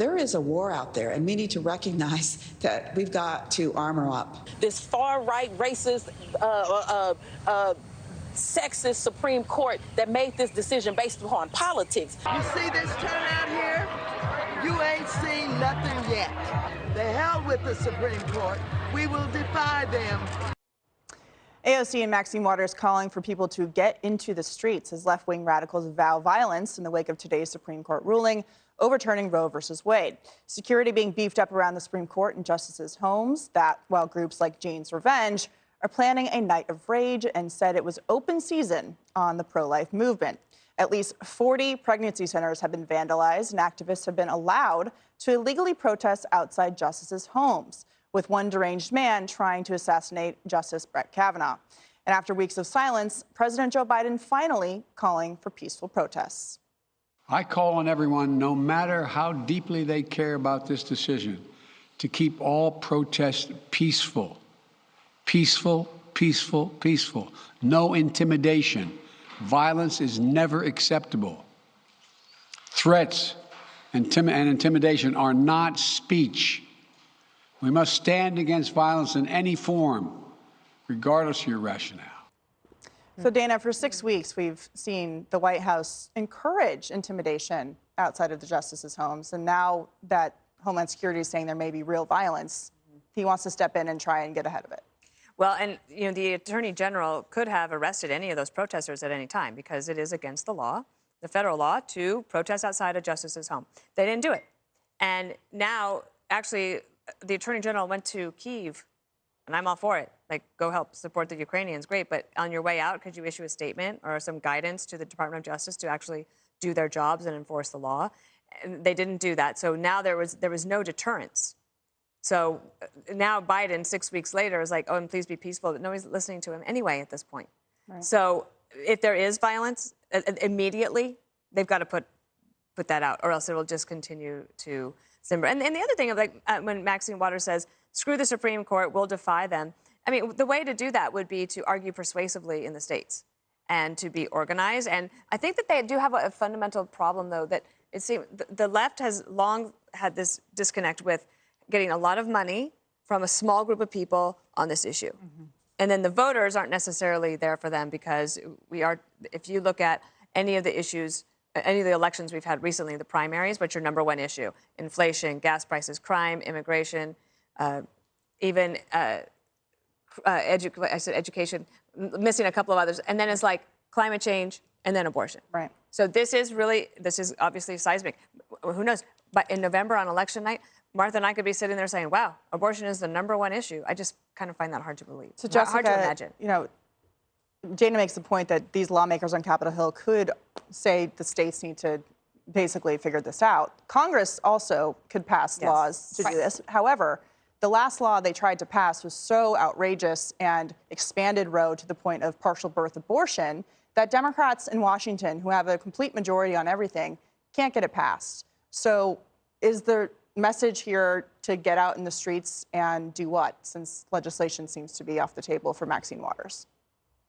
there is a war out there, and we need to recognize that we've got to armor up. This far-right, racist, sexist Supreme Court that made this decision based upon politics. You see this turnout here? You ain't seen nothing yet. The hell with the Supreme Court. We will defy them. AOC and Maxine Waters calling for people to get into the streets as left-wing radicals vow violence in the wake of today's Supreme Court ruling overturning Roe versus Wade. Security being beefed up around the Supreme Court and justices' homes, that while groups like Jane's Revenge are planning a night of rage and said it was open season on the pro-life movement. At least 40 pregnancy centers have been vandalized, and activists have been allowed to illegally protest outside justices' homes, with one deranged man trying to assassinate Justice Brett Kavanaugh. And after weeks of silence, President Joe Biden finally calling for peaceful protests. I call on everyone, no matter how deeply they care about this decision, to keep all protests peaceful. Peaceful, peaceful, peaceful. No intimidation. Violence is never acceptable. Threats and intimidation are not speech. We must stand against violence in any form, regardless of your rationale. So, Dana, for 6 weeks, we've seen the White House encourage intimidation outside of the justices' homes. And now that Homeland Security is saying there may be real violence, he wants to step in and try and get ahead of it. Well, and the Attorney General could have arrested any of those protesters at any time because it is against the law, the federal law, to protest outside a justice's home. They didn't do it. And now, actually, the Attorney General went to Kyiv, and I'm all for it. Like, go help support the Ukrainians, great. But on your way out, could you issue a statement or some guidance to the Department of Justice to actually do their jobs and enforce the law? And they didn't do that. So now there was no deterrence. So now Biden, 6 weeks later, is like, oh, and please be peaceful. But nobody's listening to him anyway at this point. Right. So if there is violence, immediately, they've got to put that out, or else it will just continue to simmer. And the other thing, like when Maxine Waters says, screw the Supreme Court, we'll defy them. I mean, the way to do that would be to argue persuasively in the states and to be organized. And I think that they do have a fundamental problem, though, that it seems the left has long had this disconnect with getting a lot of money from a small group of people on this issue. Mm-hmm. And then the voters aren't necessarily there for them because if you look at any of the issues, any of the elections we've had recently, the primaries, what's your number one issue? Inflation, gas prices, crime, immigration, even education, missing a couple of others. And then it's like climate change and then abortion. Right. So this is obviously seismic. Who knows? But in November on election night, Martha and I could be sitting there saying, wow, abortion is the number one issue. I just kind of find that hard to believe. So Jessica, hard to imagine. You know, Dana makes the point that these lawmakers on Capitol Hill could say the states need to basically figure this out. Congress also could pass laws to do this. However, the last law they tried to pass was so outrageous and expanded Roe to the point of partial birth abortion that Democrats in Washington, who have a complete majority on everything, can't get it passed. So is the message here to get out in the streets and do what, since legislation seems to be off the table for Maxine Waters?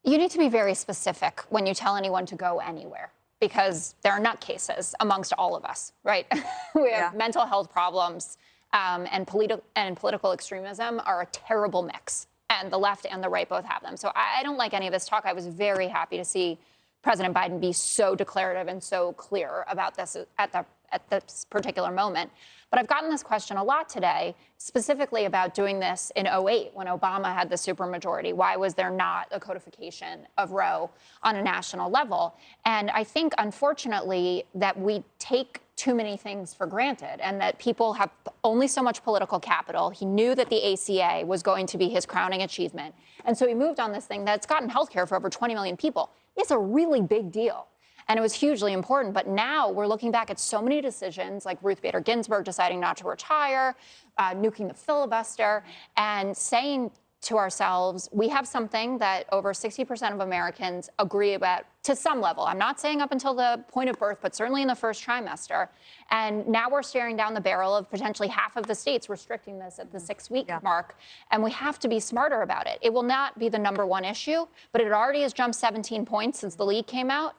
You need to be very specific when you tell anyone to go anywhere, because there are nutcases amongst all of us, right? We have mental health problems, and political extremism are a terrible mix, and the left and the right both have them. So I don't like any of this talk. I was very happy to see President Biden be so declarative and so clear about this at this particular moment. But I've gotten this question a lot today, specifically about doing this in 2008 when Obama had the supermajority. Why was there not a codification of Roe on a national level? And I think, unfortunately, that we take too many things for granted and that people have only so much political capital. He knew that the ACA was going to be his crowning achievement. And so he moved on this thing that's gotten health care for over 20 million people. It's a really big deal. And it was hugely important. But now we're looking back at so many decisions, like Ruth Bader Ginsburg deciding not to retire, nuking the filibuster, and saying to ourselves, we have something that over 60% of Americans agree about to some level. I'm not saying up until the point of birth, but certainly in the first trimester. And now we're staring down the barrel of potentially half of the states restricting this at the 6-week mark. And we have to be smarter about it. It will not be the number one issue, but it already has jumped 17 points since the league came out.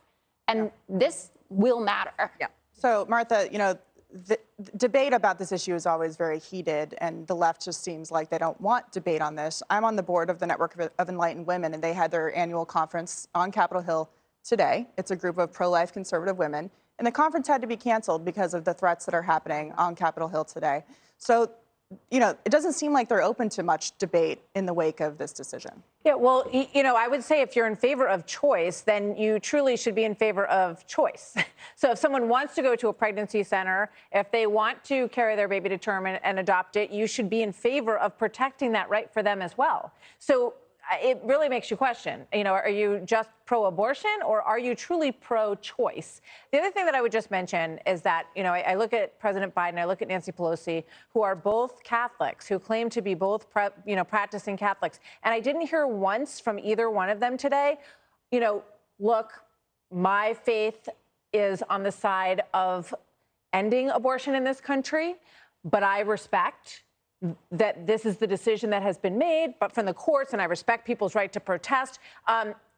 And this will matter. So, Martha, you know, the debate about this issue is always very heated, and the left just seems like they don't want debate on this. I'm on the board of the Network of Enlightened Women, and they had their annual conference on Capitol Hill today. It's a group of pro-life conservative women, and the conference had to be canceled because of the threats that are happening on Capitol Hill today. So, you know, it doesn't seem like they're open to much debate in the wake of this decision. Yeah, well, you know, I would say if you're in favor of choice, then you truly should be in favor of choice. So if someone wants to go to a pregnancy center, if they want to carry their baby to term and adopt it, you should be in favor of protecting that right for them as well. So it really makes you question, you know, are you just pro-abortion or are you truly pro-choice? The other thing that I would just mention is that, you know, I look at President Biden, I look at Nancy Pelosi, who are both Catholics, who claim to be both, practicing Catholics. And I didn't hear once from either one of them today, you know, look, my faith is on the side of ending abortion in this country, but I respect that this is the decision that has been made, but from the courts, and I respect people's right to protest.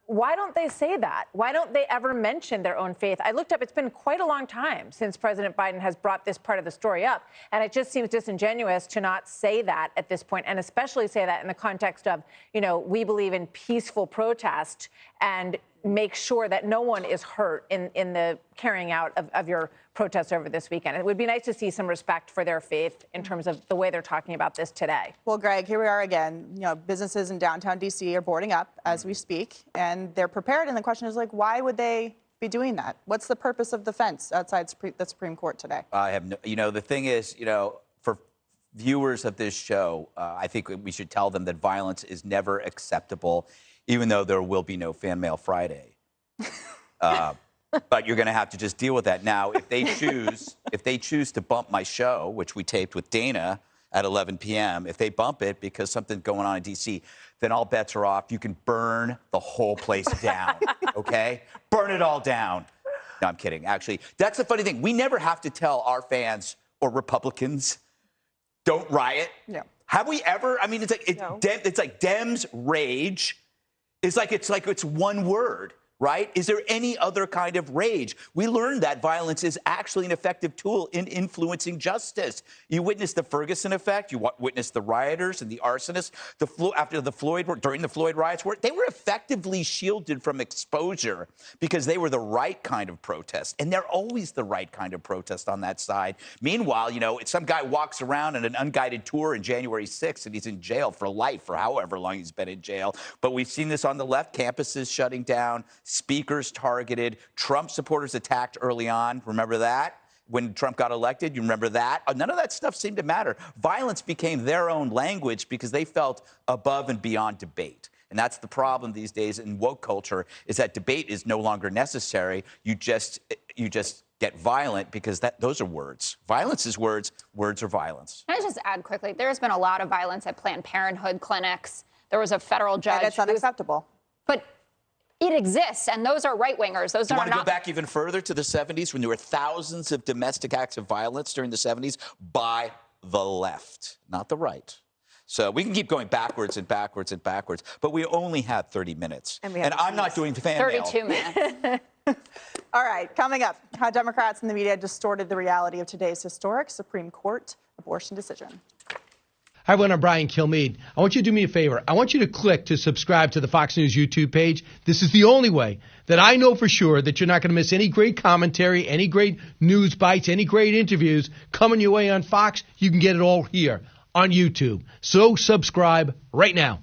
Why don't they say that? Why don't they ever mention their own faith? I looked up, it's been quite a long time since President Biden has brought this part of the story up, and it just seems disingenuous to not say that at this point, and especially say that in the context of, you know, we believe in peaceful protest and make sure that no one is hurt in the carrying out of your protests over this weekend. It would be nice to see some respect for their faith in terms of the way they're talking about this today. Well, Greg, here we are again. You know, businesses in downtown D.C. are boarding up as we speak, and they're prepared. And the question is, like, why would they be doing that? What's the purpose of the fence outside the Supreme Court today? I have no, you know, the thing is, you know, for viewers of this show, I think we should tell them that violence is never acceptable, even though there will be no Fan Mail Friday. But you're going to have to just deal with that. Now, if they choose to bump my show, which we taped with Dana at 11 p.m., if they bump it because something's going on in D.C., then all bets are off. You can burn the whole place down, okay? Burn it all down. No, I'm kidding. Actually, that's the funny thing. We never have to tell our fans or Republicans, don't riot. No. Have we ever? I mean, it's like Dems rage. It's like it's one word. Right? Is there any other kind of rage? We learned that violence is actually an effective tool in influencing justice. You witnessed the Ferguson effect. You witnessed the rioters and the arsonists. During the Floyd riots, they were effectively shielded from exposure because they were the right kind of protest. And they're always the right kind of protest on that side. Meanwhile, you know, some guy walks around on an unguided tour in January 6th and he's in jail for life for however long he's been in jail. But we've seen this on the left, campuses shutting down, speakers targeted, Trump supporters attacked early on. Remember that? When Trump got elected, you remember that? None of that stuff seemed to matter. Violence became their own language because they felt above and beyond debate. And that's the problem these days in woke culture, is that debate is no longer necessary. You just get violent because those are words. Violence is words. Words are violence. Can I just add quickly? There's been a lot of violence at Planned Parenthood clinics. There was a federal judge. And it's unacceptable. But it exists, and those are right-wingers. Those Do you are want to not. go back even further to the 70s when there were thousands of domestic acts of violence during the 70s by the left, not the right. So we can keep going backwards and backwards and backwards, but we only have 30 minutes. And I'm not doing fan mail. 32 minutes. All right, coming up, how Democrats and the media distorted the reality of today's historic Supreme Court abortion decision. Hi, everyone. I'm Brian Kilmeade. I want you to do me a favor. I want you to click to subscribe to the Fox News YouTube page. This is the only way that I know for sure that you're not going to miss any great commentary, any great news bites, any great interviews coming your way on Fox. You can get it all here on YouTube. So subscribe right now.